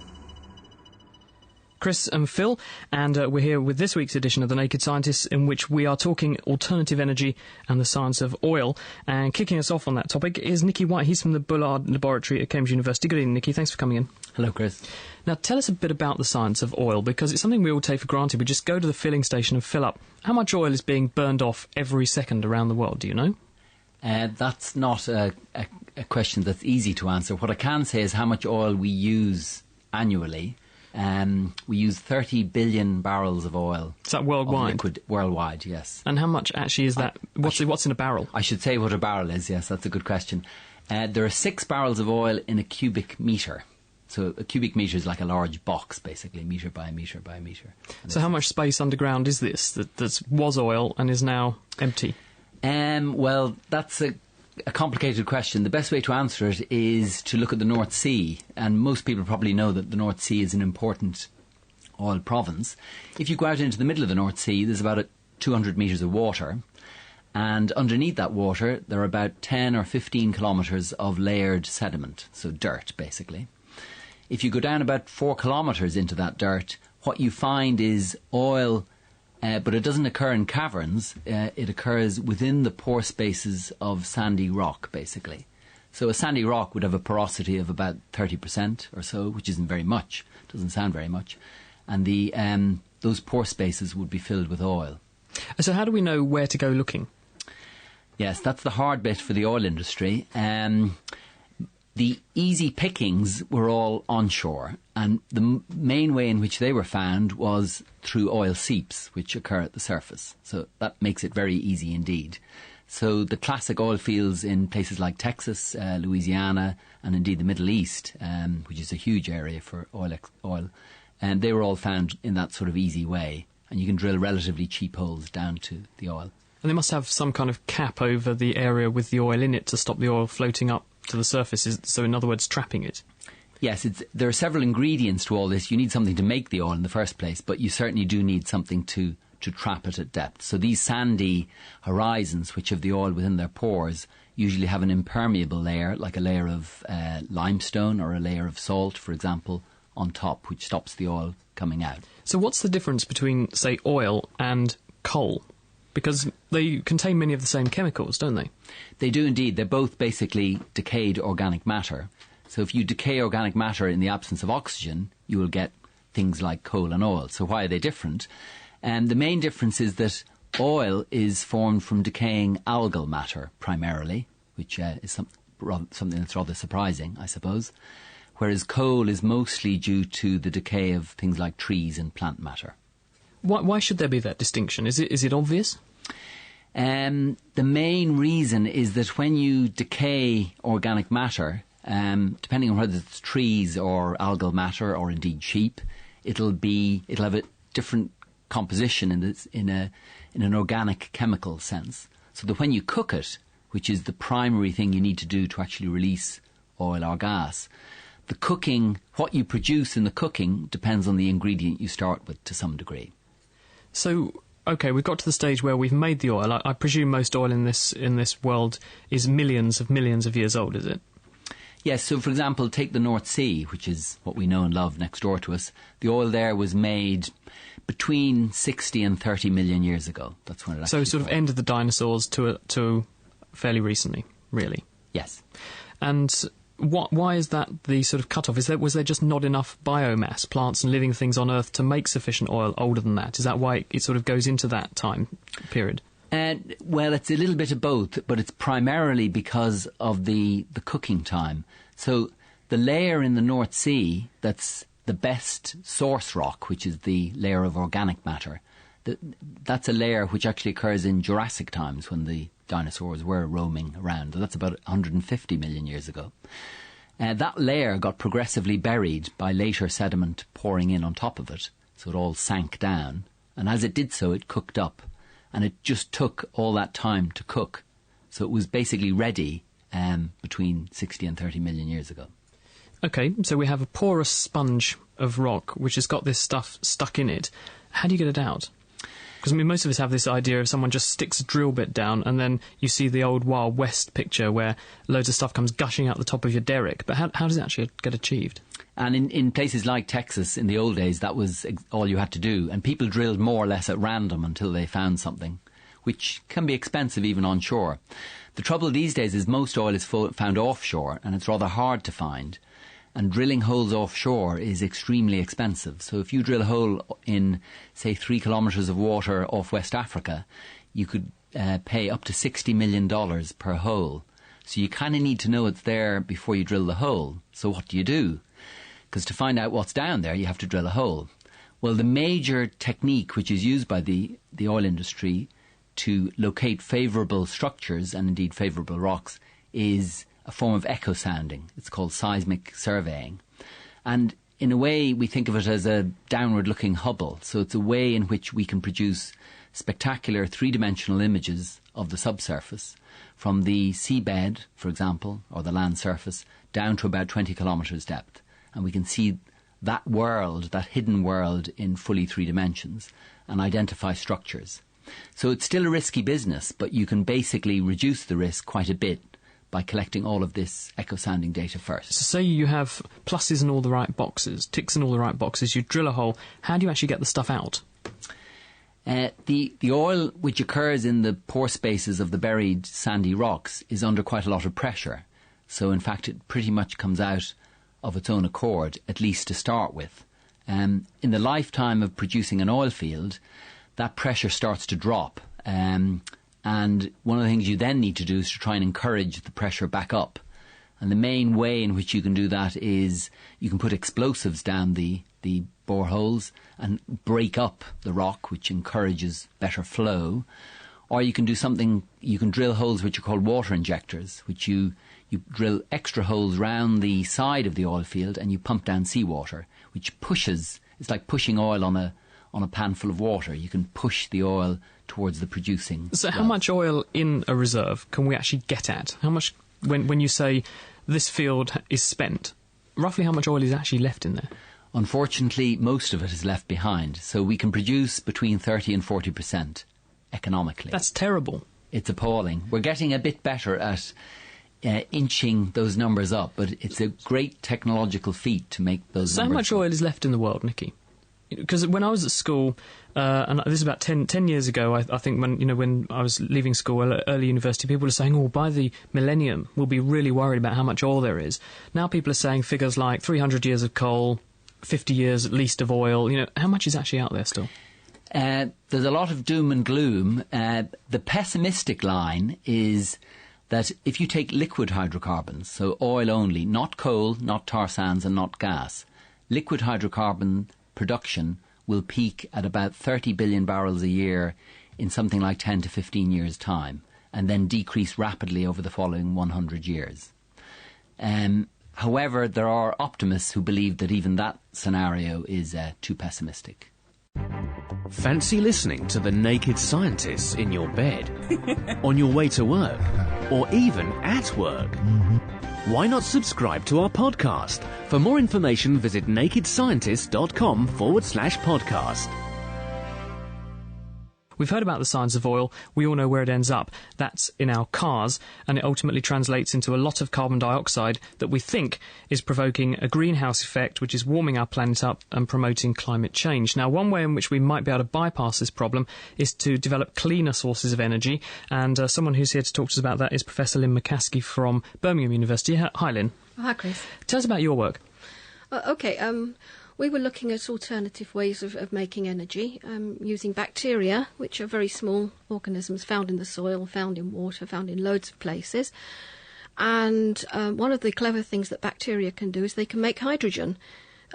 Chris and Phil, and we're here with this week's edition of The Naked Scientists, in which we are talking alternative energy and the science of oil. And kicking us off on that topic is Nicky White. He's from the Bullard Laboratory at Cambridge University. Good evening, Nicky. Thanks for coming in.
Hello, Chris.
Now, tell us a bit about the science of oil, because it's something we all take for granted. We just go to the filling station and fill up. How much oil is being burned off every second around the world, do you know?
That's not a question that's easy to answer. What I can say is how much oil we use annually. We use 30 billion barrels of oil.
Is that worldwide?
Of liquid, worldwide, yes.
And how much actually is that? What's in a barrel?
I should say what a barrel is, yes, that's a good question. There are 6 barrels of oil in a cubic metre. So a cubic metre is like a large box, basically, metre by metre by metre.
So how much space underground is this that was oil and is now empty?
Well, that's a complicated question. The best way to answer it is to look at the North Sea, and most people probably know that the North Sea is an important oil province. If you go out into the middle of the North Sea, there's about 200 metres of water, and underneath that water there are about 10 or 15 kilometres of layered sediment, so dirt basically. If you go down about 4 kilometres into that dirt, what you find is oil, but it doesn't occur in caverns. It occurs within the pore spaces of sandy rock, basically. So a sandy rock would have a porosity of about 30% or so, which isn't very much. Doesn't sound very much. And those pore spaces would be filled with oil.
So how do we know where to go looking?
Yes, that's the hard bit for the oil industry. The easy pickings were all onshore, and the main way in which they were found was through oil seeps, which occur at the surface. So that makes it very easy indeed. So the classic oil fields in places like Texas, Louisiana, and indeed the Middle East, which is a huge area for oil, and they were all found in that sort of easy way. And you can drill relatively cheap holes down to the oil.
And they must have some kind of cap over the area with the oil in it to stop the oil floating up to the surface, so in other words, trapping it.
Yes, there are several ingredients to all this. You need something to make the oil in the first place, but you certainly do need something to trap it at depth. So these sandy horizons, which have the oil within their pores, usually have an impermeable layer, like a layer of limestone or a layer of salt, for example, on top, which stops the oil coming out.
So what's the difference between, say, oil and coal? Because they contain many of the same chemicals, don't they?
They do indeed. They're both basically decayed organic matter. So if you decay organic matter in the absence of oxygen, you will get things like coal and oil. So why are they different? The main difference is that oil is formed from decaying algal matter primarily, which is something that's rather surprising, I suppose, whereas coal is mostly due to the decay of things like trees and plant matter.
Why should there be that distinction? Is it obvious?
The main reason is that when you decay organic matter, depending on whether it's trees or algal matter or indeed sheep, it'll have a different composition in an organic chemical sense. So that when you cook it, which is the primary thing you need to do to actually release oil or gas, what you produce in the cooking depends on the ingredient you start with to some degree.
So, OK, we've got to the stage where we've made the oil. I presume most oil in this world is millions of years old, is it?
Yes, so for example, take the North Sea, which is what we know and love next door to us. The oil there was made between 60 and 30 million years ago. That's when it actually
So sort of end of the dinosaurs to fairly recently, really?
Yes.
And why is that the sort of cut-off? Was there just not enough biomass, plants and living things on Earth to make sufficient oil older than that? Is that why it sort of goes into that time period?
Well, it's a little bit of both, but it's primarily because of the cooking time. So the layer in the North Sea that's the best source rock, which is the layer of organic matter, that's a layer which actually occurs in Jurassic times when the dinosaurs were roaming around. That's about 150 million years ago. That layer got progressively buried by later sediment pouring in on top of it, so it all sank down. And as it did so, it cooked up. And it just took all that time to cook. So it was basically ready between 60 and 30 million years ago.
OK, so we have a porous sponge of rock which has got this stuff stuck in it. How do you get it out? Because, I mean, most of us have this idea of someone just sticks a drill bit down and then you see the old Wild West picture where loads of stuff comes gushing out the top of your derrick. But how does it actually get achieved?
And in places like Texas, in the old days, that was all you had to do. And people drilled more or less at random until they found something, which can be expensive even on shore. The trouble these days is most oil is found offshore, and it's rather hard to find. And drilling holes offshore is extremely expensive. So if you drill a hole in, say, 3 kilometres of water off West Africa, you could pay up to $60 million per hole. So you kind of need to know it's there before you drill the hole. So what do? Because to find out what's down there, you have to drill a hole. Well, the major technique which is used by the oil industry to locate favourable structures and indeed favourable rocks is a form of echo sounding. It's called seismic surveying. And in a way, we think of it as a downward-looking Hubble. So it's a way in which we can produce spectacular three-dimensional images of the subsurface from the seabed, for example, or the land surface, down to about 20 kilometres depth. And we can see that world, that hidden world, in fully 3 dimensions and identify structures. So it's still a risky business, but you can basically reduce the risk quite a bit by collecting all of this echo-sounding data first.
So say you have pluses in all the right boxes, ticks in all the right boxes, you drill a hole, how do you actually get the stuff out?
The oil which occurs in the pore spaces of the buried sandy rocks is under quite a lot of pressure. So in fact it pretty much comes out of its own accord, at least to start with. In the lifetime of producing an oil field, that pressure starts to drop. And one of the things you then need to do is to try and encourage the pressure back up. And the main way in which you can do that is you can put explosives down the boreholes and break up the rock, which encourages better flow. Or you can do something, you can drill holes which are called water injectors, which you drill extra holes round the side of the oil field and you pump down seawater, which pushes, it's like pushing oil on a pan full of water. You can push the oil towards the producing.
So how much oil in a reserve can we actually get at? How much, when you say this field is spent, roughly how much oil is actually left in there?
Unfortunately, most of it is left behind. So we can produce between 30 and 40% economically.
That's terrible.
It's appalling. We're getting a bit better at inching those numbers up, but it's a great technological feat to make those
so
numbers.
So how much oil is left in the world, Nicky? Because when I was at school, and this is about 10 years ago, I think when I was leaving school, early university, people were saying, oh, by the millennium, we'll be really worried about how much oil there is. Now people are saying figures like 300 years of coal, 50 years at least of oil. How much is actually out there still?
There's a lot of doom and gloom. The pessimistic line is that if you take liquid hydrocarbons, so oil only, not coal, not tar sands and not gas, liquid hydrocarbon production will peak at about 30 billion barrels a year in something like 10 to 15 years' time, and then decrease rapidly over the following 100 years. However, there are optimists who believe that even that scenario is too pessimistic.
Fancy listening to The Naked Scientists in your bed, on your way to work, or even at work? Why not subscribe to our podcast? For more information, visit nakedscientist.com/podcast.
We've heard about the science of oil. We all know where it ends up. That's in our cars, and it ultimately translates into a lot of carbon dioxide that we think is provoking a greenhouse effect, which is warming our planet up and promoting climate change. Now, one way in which we might be able to bypass this problem is to develop cleaner sources of energy, and someone who's here to talk to us about that is Professor Lynn McCaskey from Birmingham University. Hi, Lynn.
Hi, Chris.
Tell us about your work.
Okay. We were looking at alternative ways of making energy, using bacteria, which are very small organisms found in the soil, found in water, found in loads of places. And one of the clever things that bacteria can do is they can make hydrogen.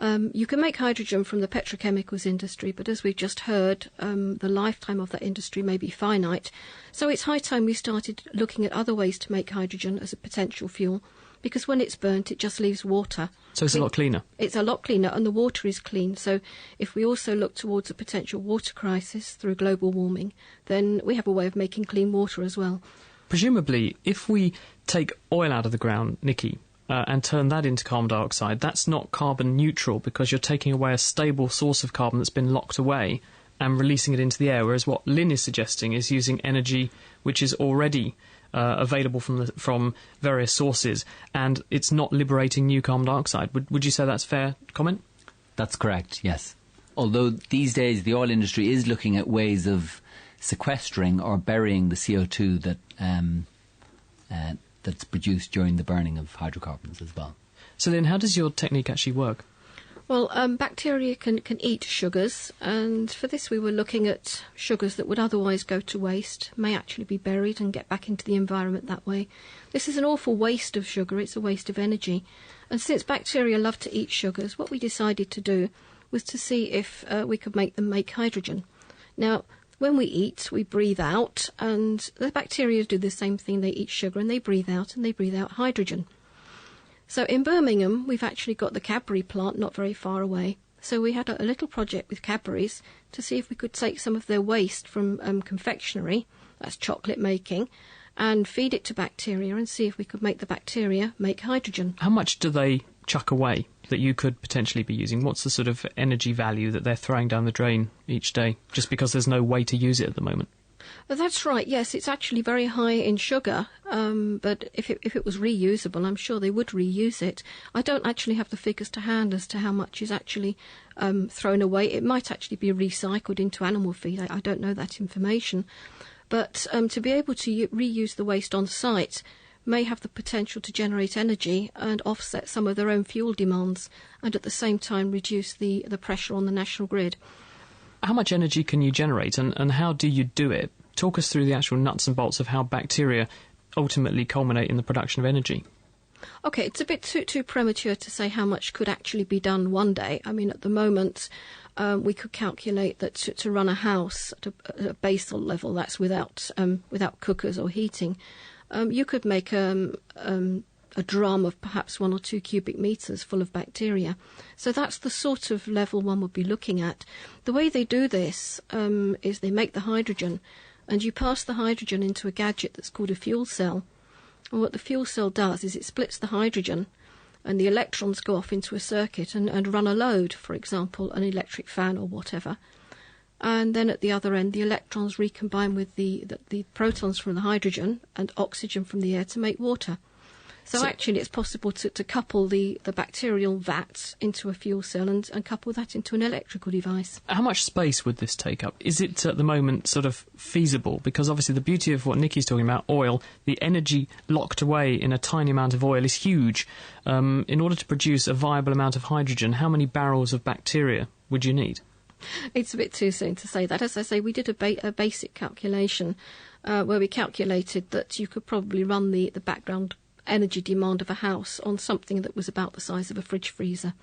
You can make hydrogen from the petrochemicals industry, but as we've just heard, the lifetime of that industry may be finite. So it's high time we started looking at other ways to make hydrogen as a potential fuel, because when it's burnt, it just leaves water.
So it's a lot cleaner?
It's a lot cleaner, and the water is clean. So if we also look towards a potential water crisis through global warming, then we have a way of making clean water as well.
Presumably, if we take oil out of the ground, Nikki, and turn that into carbon dioxide, that's not carbon neutral because you're taking away a stable source of carbon that's been locked away and releasing it into the air, whereas what Lynn is suggesting is using energy which is already available from various sources, and it's not liberating new carbon dioxide. Would you say that's a fair comment?
That's correct, yes. Although these days the oil industry is looking at ways of sequestering or burying the CO2 that's produced during the burning of hydrocarbons as well.
So then how does your technique actually work?
Well, bacteria can eat sugars, and for this we were looking at sugars that would otherwise go to waste, may actually be buried and get back into the environment that way. This is an awful waste of sugar, it's a waste of energy. And since bacteria love to eat sugars, what we decided to do was to see if we could make them make hydrogen. Now, when we eat, we breathe out, and the bacteria do the same thing. They eat sugar and they breathe out, and they breathe out hydrogen. So in Birmingham, we've actually got the Cadbury plant not very far away. So we had a little project with Cadbury's to see if we could take some of their waste from confectionery, that's chocolate making, and feed it to bacteria and see if we could make the bacteria make hydrogen.
How much do they chuck away that you could potentially be using? What's the sort of energy value that they're throwing down the drain each day, just because there's no way to use it at the moment?
That's right, yes, it's actually very high in sugar, but if it was reusable, I'm sure they would reuse it. I don't actually have the figures to hand as to how much is actually thrown away. It might actually be recycled into animal feed, I don't know that information. But to be able to reuse the waste on site may have the potential to generate energy and offset some of their own fuel demands, and at the same time reduce the pressure on the national grid.
How much energy can you generate, and how do you do it? Talk us through the actual nuts and bolts of how bacteria ultimately culminate in the production of energy.
OK, it's a bit too premature to say how much could actually be done one day. I mean, at the moment, we could calculate that to run a house at a basal level, that's without cookers or heating, you could make a drum of perhaps 1 or 2 cubic metres full of bacteria. So that's the sort of level one would be looking at. The way they do this is they make the hydrogen, and you pass the hydrogen into a gadget that's called a fuel cell. And what the fuel cell does is it splits the hydrogen, and the electrons go off into a circuit and run a load, for example, an electric fan or whatever. And then at the other end, the electrons recombine with the protons from the hydrogen and oxygen from the air to make water. So actually it's possible to couple the bacterial vat into a fuel cell and couple that into an electrical device.
How much space would this take up? Is it at the moment sort of feasible? Because obviously the beauty of what Nikki's talking about, oil, the energy locked away in a tiny amount of oil is huge. In order to produce a viable amount of hydrogen, how many barrels of bacteria would you need?
It's a bit too soon to say that. As I say, we did a basic calculation where we calculated that you could probably run the background energy demand of a house on something that was about the size of a fridge freezer.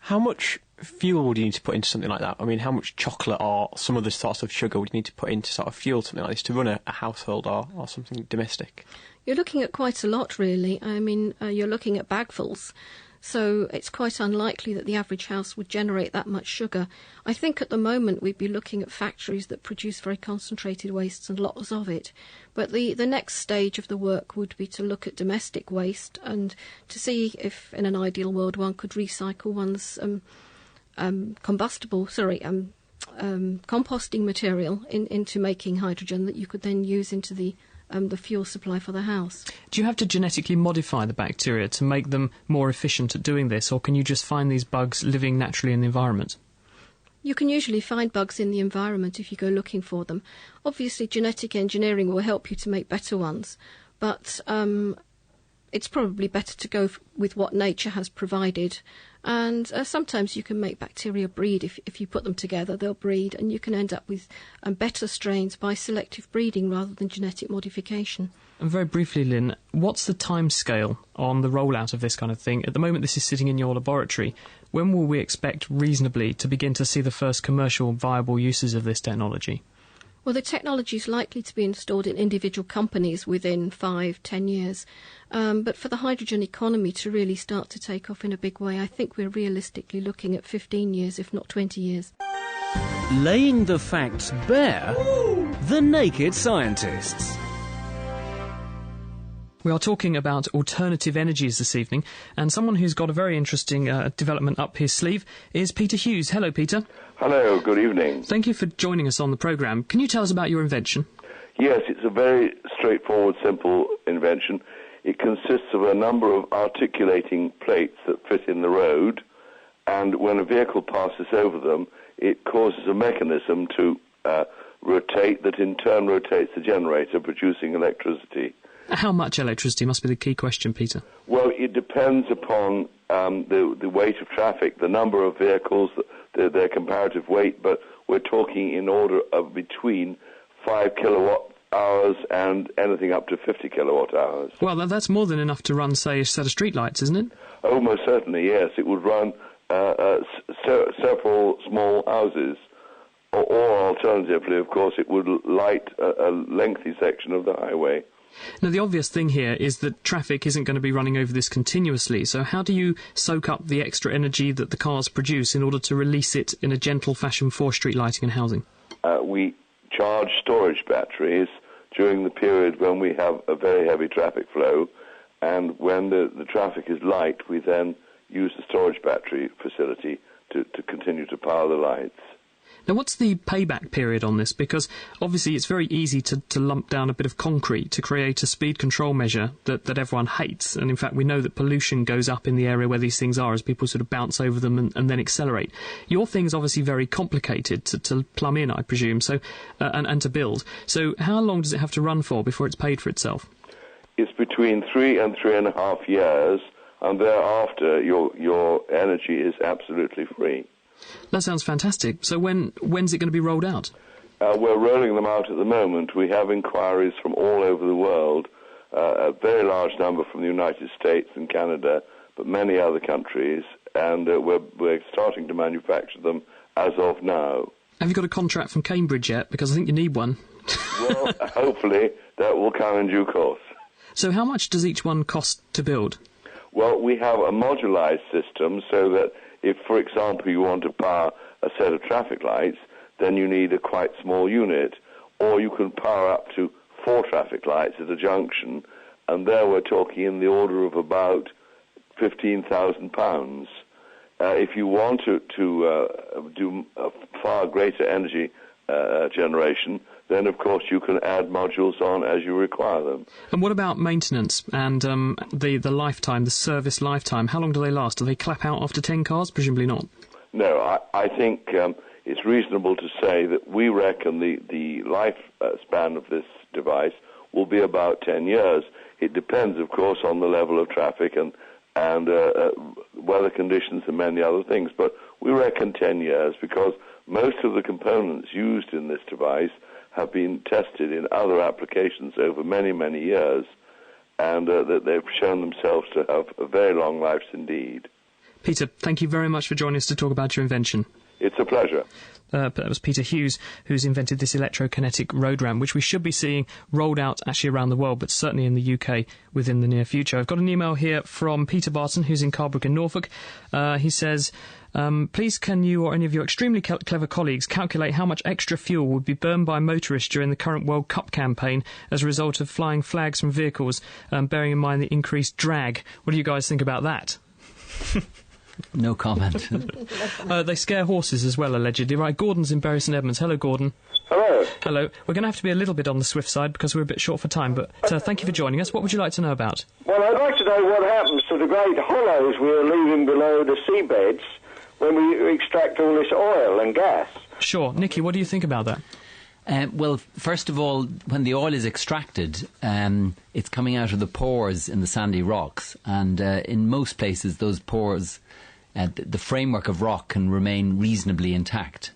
How much fuel would you need to put into something like that? I mean, how much chocolate or some other sorts of sugar would you need to put into sort of fuel something like this to run a household or something domestic?
You're looking at quite a lot, really. I mean, you're looking at bagfuls. So it's quite unlikely that the average house would generate that much sugar. I think at the moment we'd be looking at factories that produce very concentrated wastes and lots of it. But the next stage of the work would be to look at domestic waste and to see if, in an ideal world, one could recycle one's composting material into making hydrogen that you could then use into the fuel supply for the house.
Do you have to genetically modify the bacteria to make them more efficient at doing this, or can you just find these bugs living naturally in the environment?
You can usually find bugs in the environment if you go looking for them. Obviously, genetic engineering will help you to make better ones, but it's probably better to go with what nature has provided. And sometimes you can make bacteria breed. If you put them together, they'll breed, and you can end up with better strains by selective breeding rather than genetic modification.
And very briefly, Lynn, what's the time scale on the rollout of this kind of thing? At the moment, this is sitting in your laboratory. When will we expect reasonably to begin to see the first commercial viable uses of this technology?
Well, the technology is likely to be installed in individual companies within 5-10 years. But for the hydrogen economy to really start to take off in a big way, I think we're realistically looking at 15 years, if not 20 years.
Laying the facts bare, the Naked Scientists.
We are talking about alternative energies this evening, and someone who's got a very interesting development up his sleeve is Peter Hughes. Hello, Peter.
Hello, good evening.
Thank you for joining us on the programme. Can you tell us about your invention?
Yes, it's a very straightforward, simple invention. It consists of a number of articulating plates that fit in the road, and when a vehicle passes over them, it causes a mechanism to rotate that in turn rotates the generator, producing electricity.
How much electricity must be the key question, Peter?
Well, it depends upon the weight of traffic, the number of vehicles, their comparative weight, but we're talking in order of between 5 kilowatt hours and anything up to 50 kilowatt hours.
Well, that's more than enough to run, say, a set of streetlights, isn't it?
Oh, most certainly, yes. It would run several small houses, or alternatively, of course, it would light a lengthy section of the highway.
Now, the obvious thing here is that traffic isn't going to be running over this continuously, so how do you soak up the extra energy that the cars produce in order to release it in a gentle fashion for street lighting and housing?
We charge storage batteries during the period when we have a very heavy traffic flow, and when the traffic is light, we then use the storage battery facility to continue to power the lights.
Now, what's the payback period on this? Because obviously it's very easy to lump down a bit of concrete to create a speed control measure that everyone hates. And in fact, we know that pollution goes up in the area where these things are as people sort of bounce over them and then accelerate. Your thing's obviously very complicated to plumb in, I presume, so and to build. So how long does it have to run for before it's paid for itself?
It's between 3 and 3.5 years, and thereafter your energy is absolutely free.
That sounds fantastic. So when's it going to be rolled out?
We're rolling them out at the moment. We have inquiries from all over the world, a very large number from the United States and Canada, but many other countries, and we're starting to manufacture them as of now.
Have you got a contract from Cambridge yet? Because I think you need one.
Well, hopefully that will come in due course.
So how much does each one cost to build?
Well, we have a modularized system so that if, for example, you want to power a set of traffic lights, then you need a quite small unit, or you can power up to 4 traffic lights at a junction, and there we're talking in the order of about £15,000. If you want to do a far greater energy generation, then of course you can add modules on as you require them.
And what about maintenance and the lifetime, the service lifetime? How long do they last? Do they clap out after 10 cars? Presumably not.
No, I think it's reasonable to say that we reckon the life span of this device will be about 10 years. It depends, of course, on the level of traffic and weather conditions and many other things. But we reckon 10 years because most of the components used in this device have been tested in other applications over many, many years, and that they've shown themselves to have a very long lives indeed.
Peter, thank you very much for joining us to talk about your invention.
It's a pleasure.
That was Peter Hughes, who's invented this electrokinetic road ramp, which we should be seeing rolled out actually around the world, but certainly in the UK within the near future. I've got an email here from Peter Barton, who's in Carbrook in Norfolk. He says, please can you or any of your extremely clever colleagues calculate how much extra fuel would be burned by motorists during the current World Cup campaign as a result of flying flags from vehicles, bearing in mind the increased drag? What do you guys think about that?
No comment.
They scare horses as well, allegedly. Right, Gordon's in Bury St Edmunds. Hello, Gordon.
Hello.
Hello. We're going to have to be a little bit on the swift side because we're a bit short for time, but thank you for joining us. What would you like to know about?
Well, I'd like to know what happens to the great hollows we are leaving below the seabeds when we extract all this oil and gas.
Sure. Nicky, what do you think about that?
Well, first of all, when the oil is extracted, it's coming out of the pores in the sandy rocks, and in most places those pores, the framework of rock can remain reasonably intact.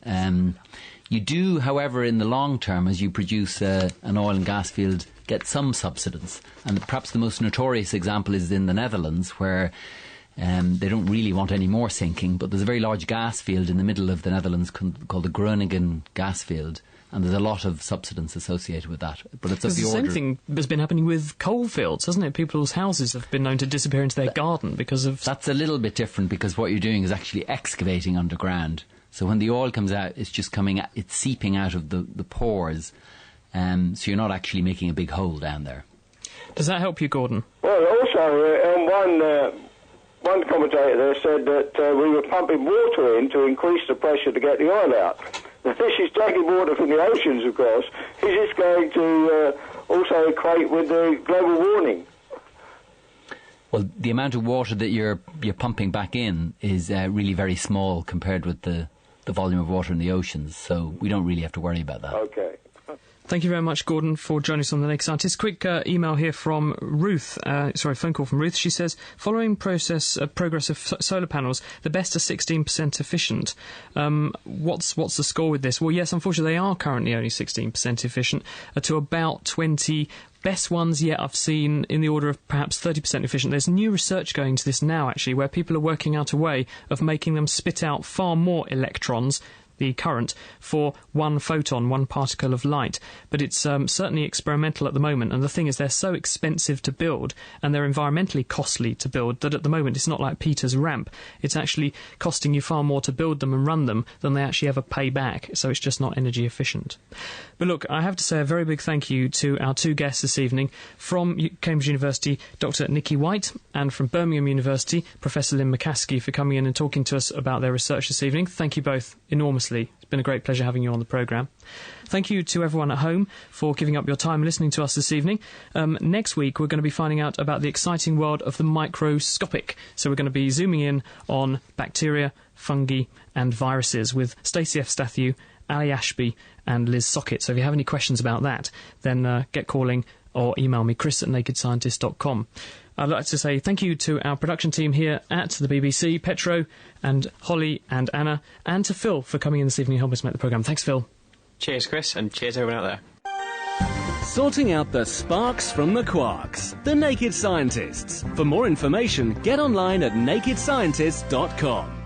You do, however, in the long term, as you produce an oil and gas field, get some subsidence, and perhaps the most notorious example is in the Netherlands, where they don't really want any more sinking, but there's a very large gas field in the middle of the Netherlands called the Groningen gas field, and there's a lot of subsidence associated with that. But it's of the order.
The same thing has been happening with coal fields, hasn't it? People's houses have been known to disappear into their garden because of...
That's a little bit different, because what you're doing is actually excavating underground. So when the oil comes out, it's just it's seeping out of the pores, so you're not actually making a big hole down there.
Does that help you, Gordon?
Well, also, one commentator there said that we were pumping water in to increase the pressure to get the oil out. Now, this is taking water from the oceans, of course. Is this going to also equate with the global warming?
Well, the amount of water that you're pumping back in is really very small compared with the volume of water in the oceans, so we don't really have to worry about that.
Okay.
Thank you very much, Gordon, for joining us on The Naked Scientist. Quick email here from Ruth. Phone call from Ruth. She says, following progress of solar panels, the best are 16% efficient. What's the score with this? Well, yes, unfortunately, they are currently only 16% efficient to about 20. Best ones yet I've seen in the order of perhaps 30% efficient. There's new research going to this now, actually, where people are working out a way of making them spit out far more electrons, the current, for one photon, one particle of light. But it's certainly experimental at the moment, and the thing is they're so expensive to build and they're environmentally costly to build that at the moment it's not like Peter's ramp. It's actually costing you far more to build them and run them than they actually ever pay back, so it's just not energy efficient. But look, I have to say a very big thank you to our two guests this evening. From Cambridge University, Dr. Nikki White, and from Birmingham University, Professor Lynn McCaskey, for coming in and talking to us about their research this evening. Thank you both enormously. It's been a great pleasure having you on the programme. Thank you to everyone at home for giving up your time listening to us this evening. Next week we're going to be finding out about the exciting world of the microscopic. So we're going to be zooming in on bacteria, fungi and viruses with Stacey F. Stathew, Ali Ashby and Liz Sockett. So if you have any questions about that, then get calling or email me, chris@nakedscientist.com. I'd like to say thank you to our production team here at the BBC, Petro and Holly and Anna, and to Phil for coming in this evening and helping us make the programme. Thanks, Phil.
Cheers, Chris, and cheers everyone out there.
Sorting out the sparks from the quarks. The Naked Scientists. For more information, get online at nakedscientists.com.